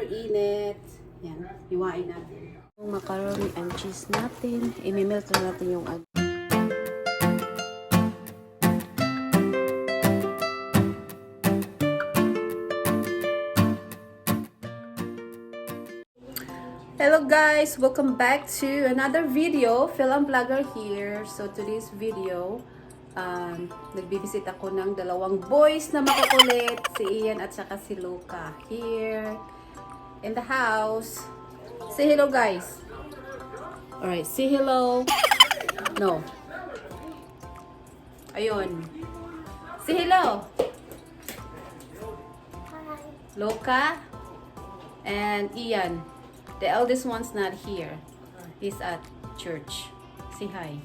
super init. Yan, hiwain natin. Yung macaroni and cheese natin, imimelt na natin yung Hello guys! Welcome back to another video. Fil-Am Vlogger here. So today's video, nagbibisit ako ng dalawang boys na makukulit. Si Ian at saka si Luca. Here in the house. Say hello guys. Alright, say hello. No. Ayun. Say hello. Luca and Ian. The eldest one's not here. He's at church. Say hi.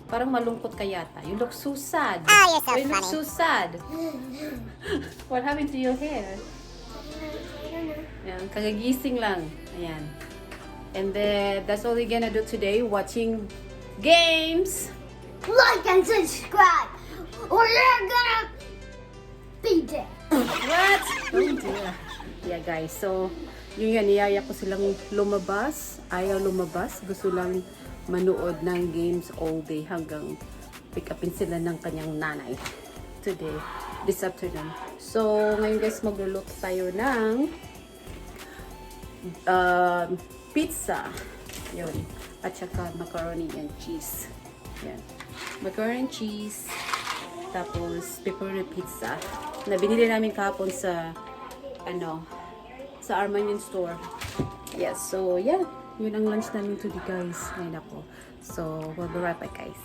Parang malungkot ka yata. You look so sad. You're so you look so sad. What happened to your hair? Ayan, kagagising lang. Ayan. And then, that's all we're gonna do today. Watching games. Like and subscribe, or you're gonna be dead. What? Oh dear. Yeah guys, so yun yan, niyaya ko silang lumabas. Ayaw lumabas. Gusto lang manood ng games all day hanggang pick upin sila ng kanyang nanay today, this afternoon. So, ngayon guys, magluluto tayo ng pizza. Yun. At saka macaroni and cheese. Yan. Macaroni and cheese. Tapos, pepperoni pizza. Na binili namin kahapon sa sa Armanian store. Yes, so yeah, yun ang lunch namin today guys. Ngayon ako. So, we'll be right back guys.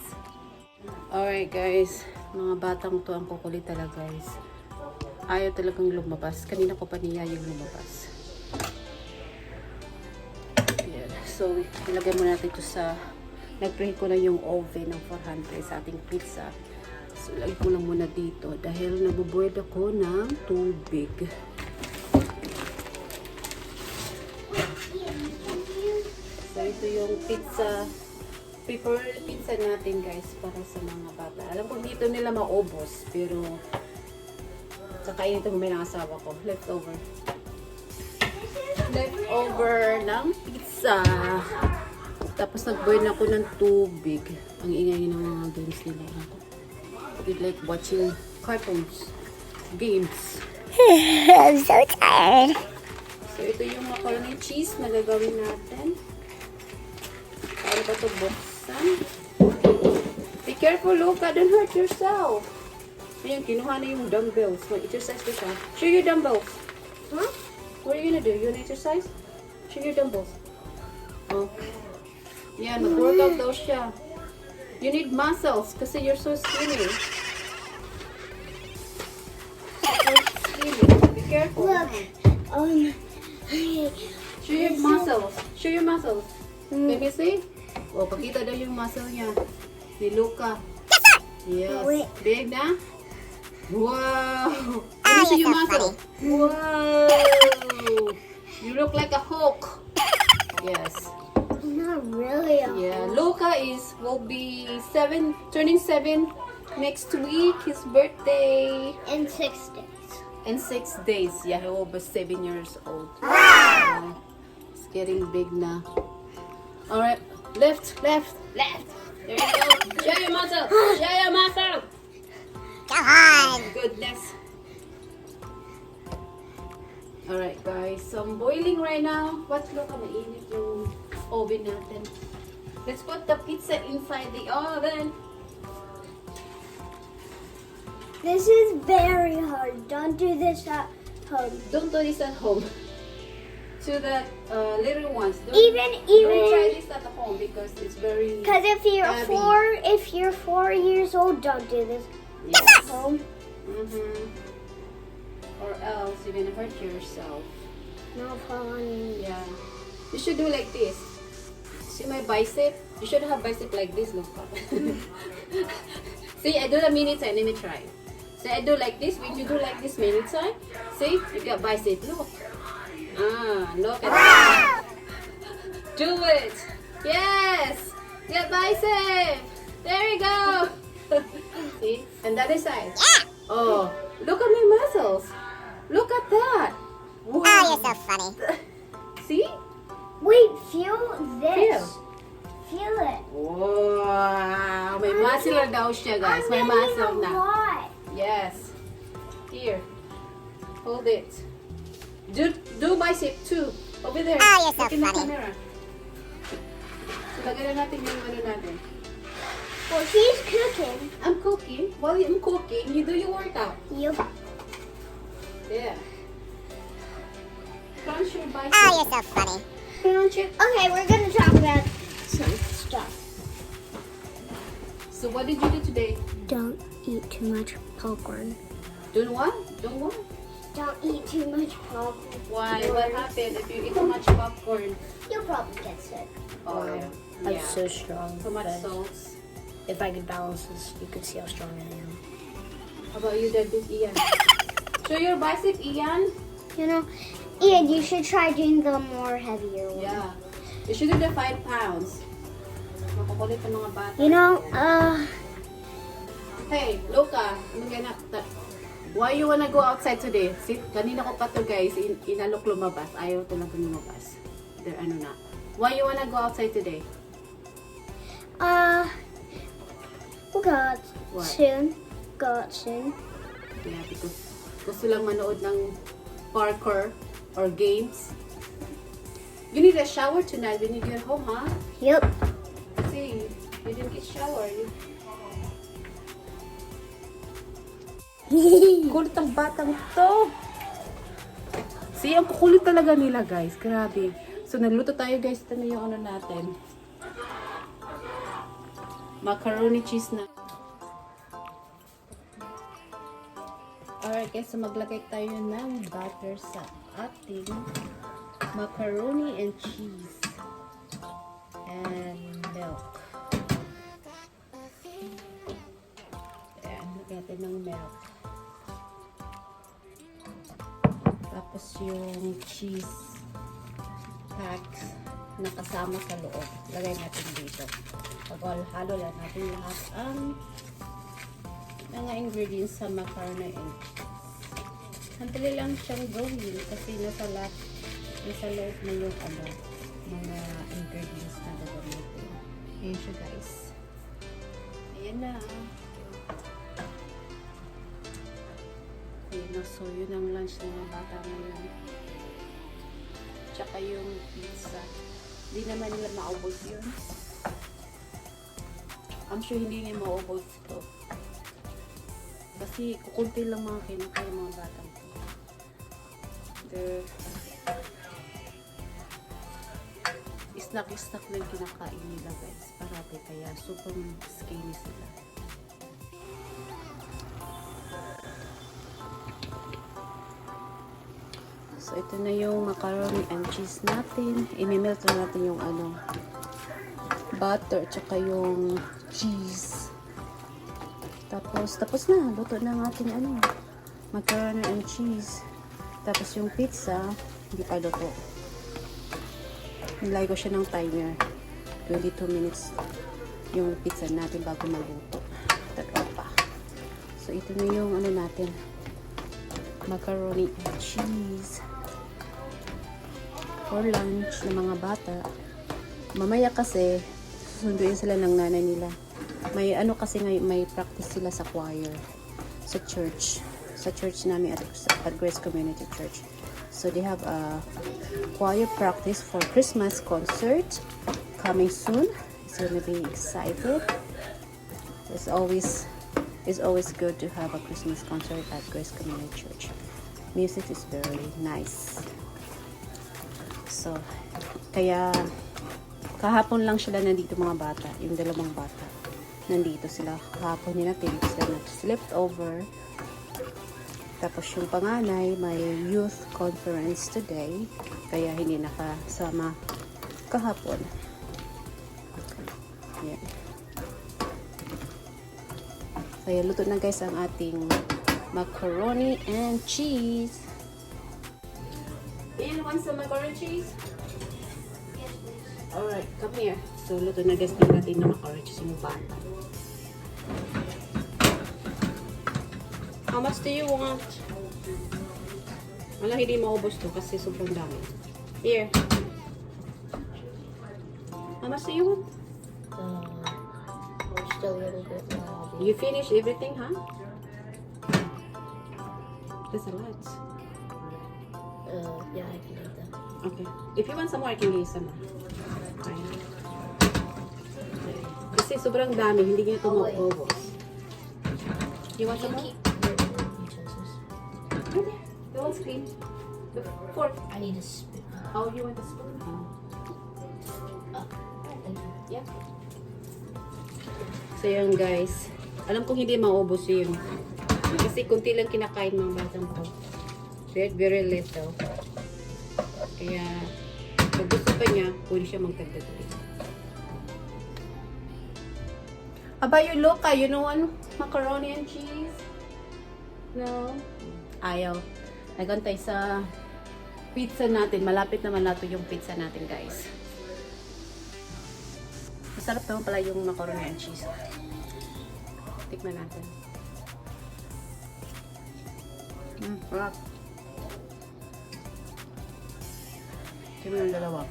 Alright guys, mga batang to ang kukulit talaga guys. Ayaw talagang lumabas. Kanina ko pa niya yung lumabas. Yeah. So, ilagay muna natin ito sa, nag-preheat ko na yung oven ng 400 sa ating pizza. So, ilagay ko lang muna dito dahil nabuboil ako ng tubig. So, ito yung pizza, pepperoni pizza natin guys para sa mga bata. Alam ko dito nila maubos, pero kakainin ito ng asawa ko. Leftover. Leftover ng pizza. Tapos nag-boil ako ng tubig. Ang ingay ng mga games nila. They like watching cartoons. Games. I'm so tired. So, ito yung macaroni cheese na gagawin natin. Paano ba ito buksan? Be careful, Luca. Don't hurt yourself. Ayan, kinuha na yung dumbbells. Mag-exercise ko siya. Show your dumbbells. Huh? What are you gonna do? You wanna exercise? Show your dumbbells. Oh. Yan, mag-workout daw siya. You need muscles kasi you're so skinny. So skinny. Be careful. Look. Show your muscles. Show your muscles. Let me see. Oh, pakita daw yung muscle niya. Ni Luca. Yes. Wait. Big na? Wow. Let me see your muscle. Wow. You look like a Hulk. Yes. Not really. Yeah. Luca will be turning 7 next week. His birthday. In 6 days. In 6 days. Yeah, he will be 7 years old. It's getting big now. Alright. Left. There you go. Show your muscle. Show your muscle. Come on. Goodness. Alright guys. So I'm boiling right now. Watch, look, mainit yung oven natin. Let's put the pizza inside the oven. This is very hard. Don't do this at home. Don't do this at home. To the little ones. Don't try this at home because it's very. Because if you're heavy. 4 years old, don't do this Yes. at home. Or else you're gonna hurt yourself. No fun. Yeah. You should do like this. See my bicep? You should have bicep like this, look. See, I do the mini time. Let me try. So I do like this. When you do like this mini time, see, you got bicep. Look. Look at that. Do it. Yes. Get bicep. There you go. See? And the other side. Yeah. Oh, look at my muscles. Look at that. Wow. Oh, you're so funny. See? Wait, feel this. Feel. Feel it. Wow! May muscle daw siya, guys. May I'm muscle getting a na. lot. Yes. Here. Hold it. Do bicep too. Over there. Oh, you're so Look in the funny. camera. So, lagyan na natin yung ano natin. Well, she's cooking. I'm cooking. While I'm cooking, you do your workout. Yup. Yeah. Crunch your bicep. Oh, you're so funny. Crunch it. Okay, we're gonna talk about some stuff. So, what did you do today? Don't eat too much popcorn. Do what? Do what? Don't eat too much popcorn. Why? What happened if you eat too much popcorn? You'll probably get sick. Oh, I'm so strong. Too much but salts. If I could balance this, you could see how strong I am. How about you, David? Ian? Show your bicep, Ian. You know, Ian, you should try doing the more heavier one. Yeah. You should do the 5 pounds. Makukulit ang mga bata. You know, Hey, Luca, why you wanna go outside today? See, kanina ko pa to guys, inalok lumabas. Ayaw talaga lumabas. There, ano na. Why you wanna go outside today? we'll go out What? soon. Go out soon. Yeah, because gusto lang manood ng parkour or games. You need a shower tonight when you get home, huh? Yep. See, you didn't get shower. Kulit ang batang to. See, ang kukulit talaga nila, guys. Grabe. So, nagluto tayo, guys. Ito na yung ano natin. Macaroni cheese na. Alright, guys. So, maglagay tayo ng butter sa ating macaroni and cheese. And milk. Ayan, lagyan natin ng milk. Tapos yung cheese packs na kasama sa loob. Lagay natin dito. Pag-halo lang natin lahat ang mga ingredients sa macaroni and cheese. Sandali lang siyang gawin kasi nasa loob na yung mga ingredients na gagamitin. Ayan siya, guys. Ayan na. Ayan na. So, yun ang lunch ng mga bata ngayon. Tsaka yung pizza. Hindi naman nila maubos yun. I'm sure hindi nila maubos ito. Kasi kukunti lang mga kinakain mga bata. Snack lang kinakain nila, guys. Parati kaya super skinny sila. So, ito na yung macaroni and cheese natin. I-melt na natin yung butter, tsaka yung cheese. Tapos na. Luto na ang ating macaroni and cheese. Tapos yung pizza, hindi pa luto. Nilagay ko siya ng timer. 22 minutes yung pizza natin bago maluto. Tagal pa. So, ito na yung natin. Macaroni and cheese. For lunch ng mga bata. Mamaya kasi, susunduin sila ng nanay nila. May kasi may practice sila sa choir. Sa church. Sa church namin at Grace Community Church. So they have a choir practice for Christmas concert coming soon. It's gonna be excited. It's always good to have a Christmas concert at Grace Community Church. Music is very nice. So, kaya kahapon lang sila nandito mga bata, yung dalawang bata. Nandito sila kahapon nila, sila slept over. Tapos yung panganay, may youth conference today. Kaya hindi nakasama kahapon. Yan. Kaya luto na guys ang ating macaroni and cheese. Ian, want some macaroni and cheese? Yes, please. Alright, come here. So, luto na guys ng ating na macaroni and cheese yung bata. How much do you want? Wala, hindi maubos to kasi sobrang dami. Here. How much do you want? Still a little bit more. You finish everything, huh? That's a lot. Yeah, I can eat that. Okay. If you want some more, I can give you some more. Ayan. Kasi sobrang dami, hindi niya ito maubos. You want some more? Utensils. Okay. You want spoon? The fork. I need a spoon. Oh, you want a spoon? Thank you. Yeah. So yun guys, alam kong hindi maubos yun. Kasi kunti lang kinakain ng batang ko. Very little. Kaya, kung gusto pa niya, pwede siya magdagdag ulit. Aba, you look, you know ano? Macaroni and cheese? No? Ayaw. Nagantay sa pizza natin. Malapit naman nato yung pizza natin guys. Masarap naman pala yung macaroni and cheese. Tikman natin. Sarap. Tingnan yung dalawa.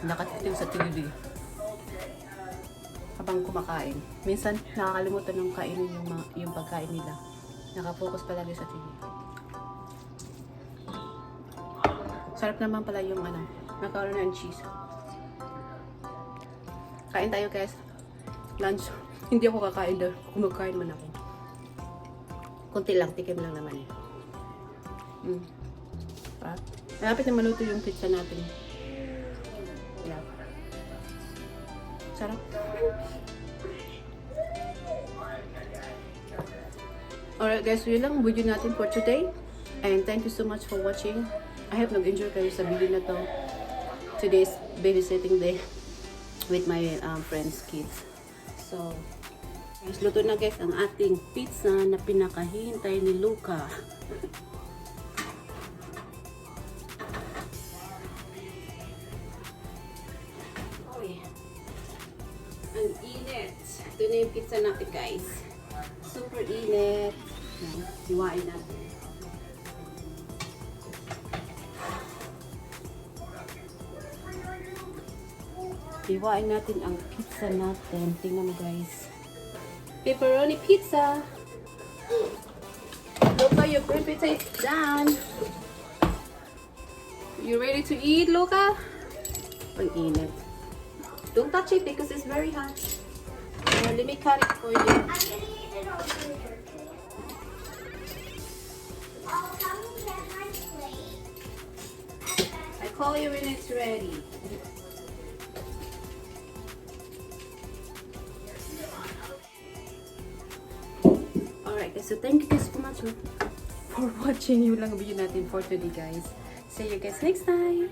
Nakatitig sa TV. Habang kumakain. Minsan, nakakalimutan ng kainin yung pagkain nila. Nakapokus palagi sa TV. Sarap naman pala yung macaroni and cheese. Kain tayo guys. Lunch. Hindi ako kakain daw. Kumakain man ako. Kunti lang. Tikim lang naman eh. Malapit na maluto yung pizza natin. Yeah. Sarap. Alright guys, so yun lang ang video natin for today. And thank you so much for watching. I hope nag-enjoy kayo sa video na to. Today's babysitting day with my friends' kids. So, guys, luto na guys ang ating pizza na pinakahintay ni Luca. Ang init. Ito na yung pizza natin guys. Super init. Hiwain natin. Hiwain natin ang pizza natin. Tingnan mo guys. Pepperoni pizza. Luca, your green pizza is done. You ready to eat, Luca? Ang init. Don't touch it because it's very hot. Let me cut it for you. I'm gonna eat it over here. Oh, come and get my plate. I call you when it's ready. Alright guys, so thank you guys so much for watching. Yung lang video natin for today guys. See you guys next time.